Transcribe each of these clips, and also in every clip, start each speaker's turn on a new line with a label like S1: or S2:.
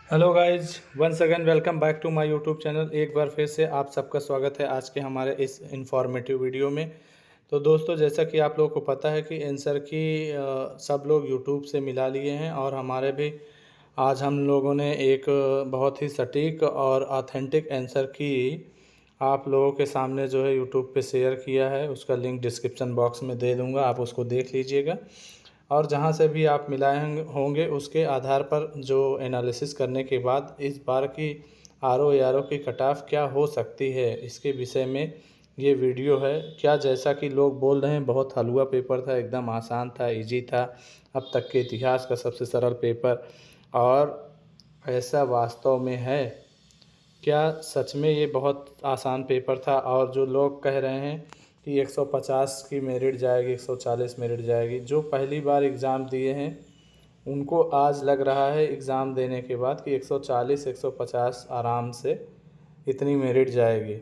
S1: Hello guys, once again welcome back to my YouTube channel. एक बार फिर से आप सबका स्वागत है आज के हमारे इस इंफॉर्मेटिव वीडियो में। तो दोस्तों, जैसा कि आप लोगों को पता है कि आंसर की सब लोग यूट्यूब से मिला लिए हैं और हमारे भी आज हम लोगों ने एक बहुत ही सटीक और ऑथेंटिक आंसर की आप लोगों के सामने जो है यूट्यूब पे शेयर किया है। उसका लिंक डिस्क्रिप्शन बॉक्स में दे दूँगा, आप उसको देख लीजिएगा। और जहाँ से भी आप मिलाए होंगे उसके आधार पर जो एनालिसिस करने के बाद इस बार की आर ओ की कट ऑफ क्या हो सकती है, इसके विषय में ये वीडियो है। क्या जैसा कि लोग बोल रहे हैं बहुत हलवा पेपर था, एकदम आसान था, इजी था, अब तक के इतिहास का सबसे सरल पेपर, और ऐसा वास्तव में है क्या? सच में ये बहुत आसान पेपर था? और जो लोग कह रहे हैं कि 150 की मेरिट जाएगी, 140 मेरिट जाएगी, जो पहली बार एग्ज़ाम दिए हैं उनको आज लग रहा है एग्ज़ाम देने के बाद कि 140 150 आराम से इतनी मेरिट जाएगी।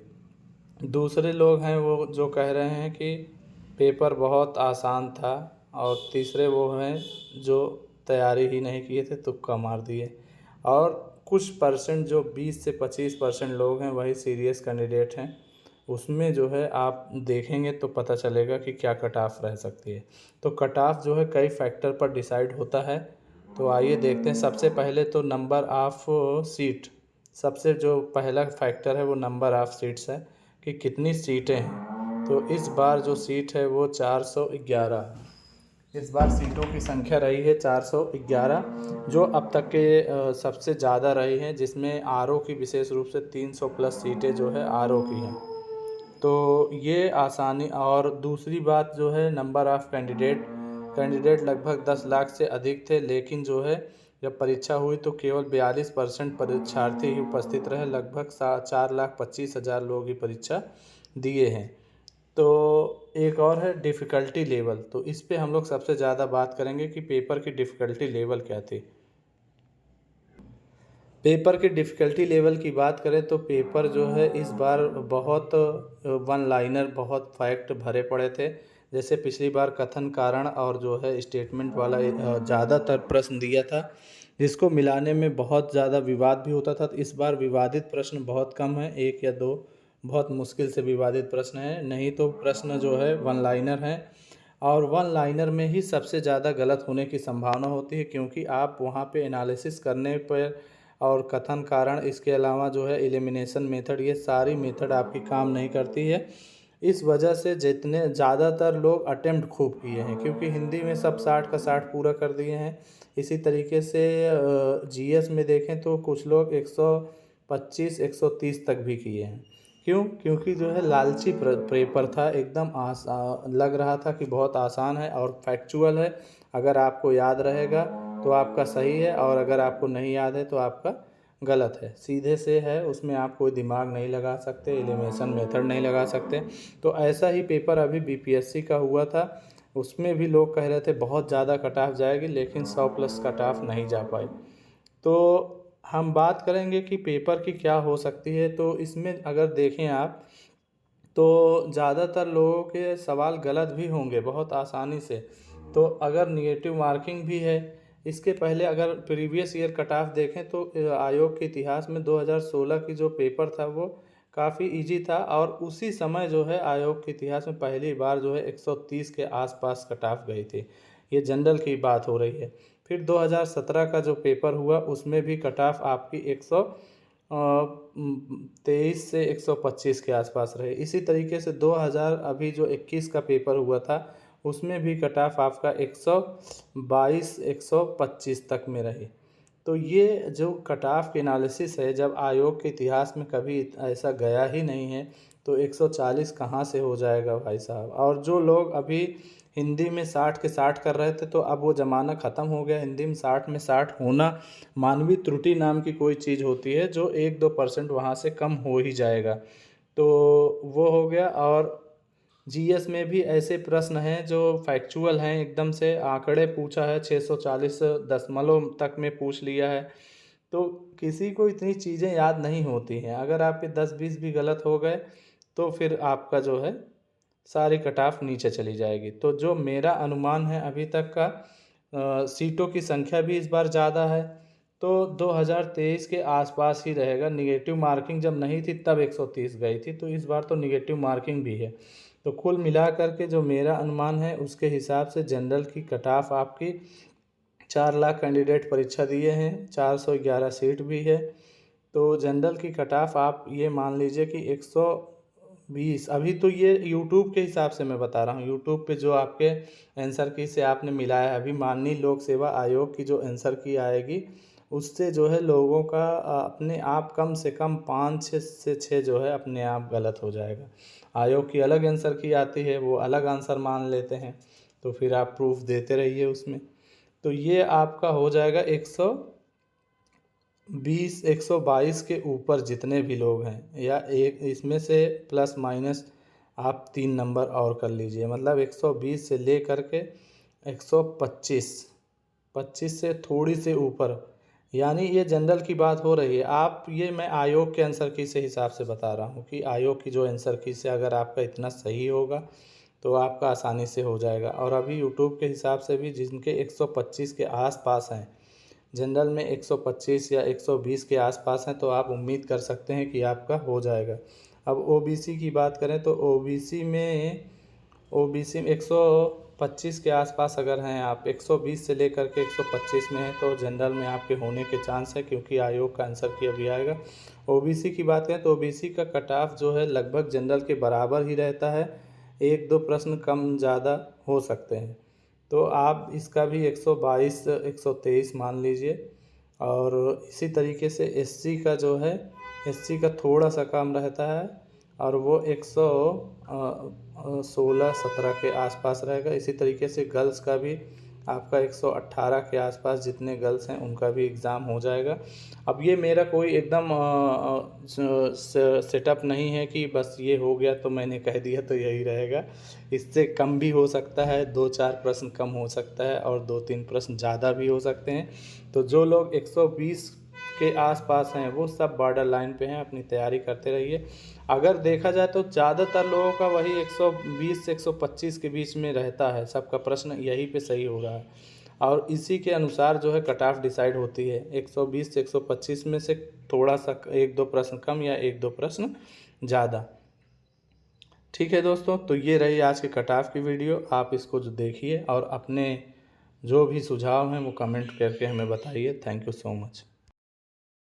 S1: दूसरे लोग हैं वो जो कह रहे हैं कि पेपर बहुत आसान था, और तीसरे वो हैं जो तैयारी ही नहीं किए थे, तुक्का मार दिए। और कुछ परसेंट जो 20 से 25% लोग हैं वही सीरियस कैंडिडेट हैं। उसमें जो है आप देखेंगे तो पता चलेगा कि क्या कट ऑफ रह सकती है। तो कट ऑफ जो है कई फैक्टर पर डिसाइड होता है। तो आइए देखते हैं। सबसे पहले तो नंबर ऑफ़ सीट, सबसे जो पहला फैक्टर है वो नंबर ऑफ़ सीट्स है कि कितनी सीटें हैं। तो इस बार जो सीट है वो 411 है। इस बार सीटों की संख्या रही है 411, जो अब तक के सबसे ज़्यादा रही हैं, जिसमें आर की विशेष रूप से 300 प्लस सीटें जो है आर की हैं। तो ये आसानी। और दूसरी बात जो है नंबर ऑफ़ कैंडिडेट लगभग 10 लाख से अधिक थे, लेकिन जो है जब परीक्षा हुई तो केवल 42% परीक्षार्थी ही उपस्थित रहे। लगभग 4,25,000 लोग ही परीक्षा दिए हैं। तो एक और है डिफ़िकल्टी लेवल। तो इस पे हम लोग सबसे ज़्यादा बात करेंगे कि पेपर की डिफ़िकल्टी लेवल क्या थी। पेपर की डिफ़िकल्टी लेवल की बात करें तो पेपर जो है इस बार बहुत वन लाइनर, बहुत फैक्ट भरे पड़े थे। जैसे पिछली बार कथन कारण और जो है स्टेटमेंट वाला ज़्यादातर प्रश्न दिया था, जिसको मिलाने में बहुत ज़्यादा विवाद भी होता था। तो इस बार विवादित प्रश्न बहुत कम है, 1 या 2 बहुत मुश्किल से विवादित प्रश्न हैं, नहीं तो प्रश्न जो है वन लाइनर हैं। और वन लाइनर में ही सबसे ज़्यादा गलत होने की संभावना होती है, क्योंकि आप वहाँ पे एनालिसिस करने पर और कथन कारण, इसके अलावा जो है एलिमिनेशन मेथड, ये सारी मेथड आपकी काम नहीं करती है। इस वजह से जितने ज़्यादातर लोग अटेम्प्ट खूब किए हैं, क्योंकि हिंदी में सब 60 का 60 पूरा कर दिए हैं। इसी तरीके से जीएस में देखें तो कुछ लोग 125 130 तक भी किए हैं। क्यों? क्योंकि जो है लालची पेपर था, एकदम लग रहा था कि बहुत आसान है और फैक्चुअल है। अगर आपको याद रहेगा तो आपका सही है, और अगर आपको नहीं याद है तो आपका गलत है। सीधे से है, उसमें आप कोई दिमाग नहीं लगा सकते, एलिमिनेशन मेथड नहीं लगा सकते। तो ऐसा ही पेपर अभी बीपीएससी का हुआ था, उसमें भी लोग कह रहे थे बहुत ज़्यादा कट ऑफ जाएगी, लेकिन 100 प्लस कट ऑफ नहीं जा पाई। तो हम बात करेंगे कि पेपर की क्या हो सकती है। तो इसमें अगर देखें आप, तो ज़्यादातर लोगों के सवाल गलत भी होंगे बहुत आसानी से। तो अगर निगेटिव मार्किंग भी है, इसके पहले अगर प्रीवियस ईयर कट ऑफ देखें तो आयोग के इतिहास में 2016 की जो पेपर था वो काफ़ी इजी था, और उसी समय जो है आयोग के इतिहास में पहली बार जो है 130 के आसपास कट ऑफ गई थी। ये जनरल की बात हो रही है। फिर 2017 का जो पेपर हुआ उसमें भी कट ऑफ आपकी 123 से 125 के आसपास रहे। इसी तरीके से 2000 अभी जो 21 का पेपर हुआ था उसमें भी कट ऑफ आपका 122 125 तक में रही। तो ये जो कट ऑफ की एनालिसिस है, जब आयोग के इतिहास में कभी ऐसा गया ही नहीं है, तो 140 कहाँ से हो जाएगा भाई साहब। और जो लोग अभी हिंदी में 60 के 60 कर रहे थे, तो अब वो ज़माना ख़त्म हो गया। हिंदी में 60 में 60 होना, मानवीय त्रुटि नाम की कोई चीज़ होती है जो 1-2% वहाँ से कम हो ही जाएगा। तो वो हो गया। और जीएस में भी ऐसे प्रश्न हैं जो फैक्चुअल हैं, एकदम से आंकड़े पूछा है, 640 दशमलव तक में पूछ लिया है। तो किसी को इतनी चीज़ें याद नहीं होती हैं। अगर आपके 10-20 भी गलत हो गए तो फिर आपका जो है सारी कट ऑफ नीचे चली जाएगी। तो जो मेरा अनुमान है अभी तक का, सीटों की संख्या भी इस बार ज़्यादा है। तो 2023 के आसपास ही रहेगा। निगेटिव मार्किंग जब नहीं थी तब 130 गई थी, तो इस बार तो निगेटिव मार्किंग भी है। तो कुल मिलाकर के जो मेरा अनुमान है उसके हिसाब से जनरल की कट ऑफ आपकी 4 लाख कैंडिडेट परीक्षा दिए हैं, 411 सीट भी है। तो जनरल की कट ऑफ आप ये मान लीजिए कि 120। अभी तो ये यूट्यूब के हिसाब से मैं बता रहा हूँ, यूट्यूब पे जो आपके आंसर की से आपने मिलाया है। अभी माननीय लोक सेवा आयोग की जो आंसर की आएगी उससे जो है लोगों का अपने आप कम से कम 5 से 6 जो है अपने आप गलत हो जाएगा। आयोग की अलग आंसर की आती है, वो अलग आंसर मान लेते हैं, तो फिर आप प्रूफ देते रहिए उसमें। तो ये आपका हो जाएगा 120 122 के ऊपर जितने भी लोग हैं, या एक इसमें से प्लस माइनस आप 3 नंबर और कर लीजिए, मतलब 120 से ले कर के 125, 25 से थोड़ी से ऊपर, यानी ये जनरल की बात हो रही है। आप ये मैं आयोग के आंसर की से हिसाब से बता रहा हूँ कि आयोग की जो आंसर की से अगर आपका इतना सही होगा तो आपका आसानी से हो जाएगा। और अभी यूट्यूब के हिसाब से भी जिनके 125 के आसपास हैं, जनरल में 125 या 120 के आसपास हैं, तो आप उम्मीद कर सकते हैं कि आपका हो जाएगा। अब ओबीसी की बात करें तो ओबीसी में 125 के आसपास अगर हैं आप, 120 से लेकर के 125 में हैं, तो जनरल में आपके होने के चांस है, क्योंकि आयोग का आंसर की अभी आएगा। ओबीसी की बात करें तो ओबीसी का कट ऑफ जो है लगभग जनरल के बराबर ही रहता है, 1-2 प्रश्न कम ज़्यादा हो सकते हैं। तो आप इसका भी 122 123 मान लीजिए। और इसी तरीके से एससी का जो है, एससी का थोड़ा सा कम रहता है और वो 116-17 के आसपास रहेगा। इसी तरीके से गर्ल्स का भी आपका 118 के आसपास जितने गर्ल्स हैं उनका भी एग्ज़ाम हो जाएगा। अब ये मेरा कोई एकदम सेटअप नहीं है कि बस ये हो गया तो मैंने कह दिया तो यही रहेगा। इससे कम भी हो सकता है, 2-4 प्रश्न कम हो सकता है और 2-3 प्रश्न ज़्यादा भी हो सकते हैं। तो जो लोग 120 के आसपास हैं वो सब बॉर्डर लाइन पे हैं, अपनी तैयारी करते रहिए। अगर देखा जाए तो ज़्यादातर लोगों का वही 120 से 125 के बीच में रहता है, सबका प्रश्न यहीं पे सही हो रहा है और इसी के अनुसार जो है कट ऑफ डिसाइड होती है। 120 से 125 में से थोड़ा सा 1-2 प्रश्न कम या 1-2 प्रश्न ज़्यादा। ठीक है दोस्तों, तो ये रही आज के कट ऑफ की वीडियो। आप इसको जो देखिए और अपने जो भी सुझाव हैं वो कमेंट करके हमें बताइए। Thank you so much.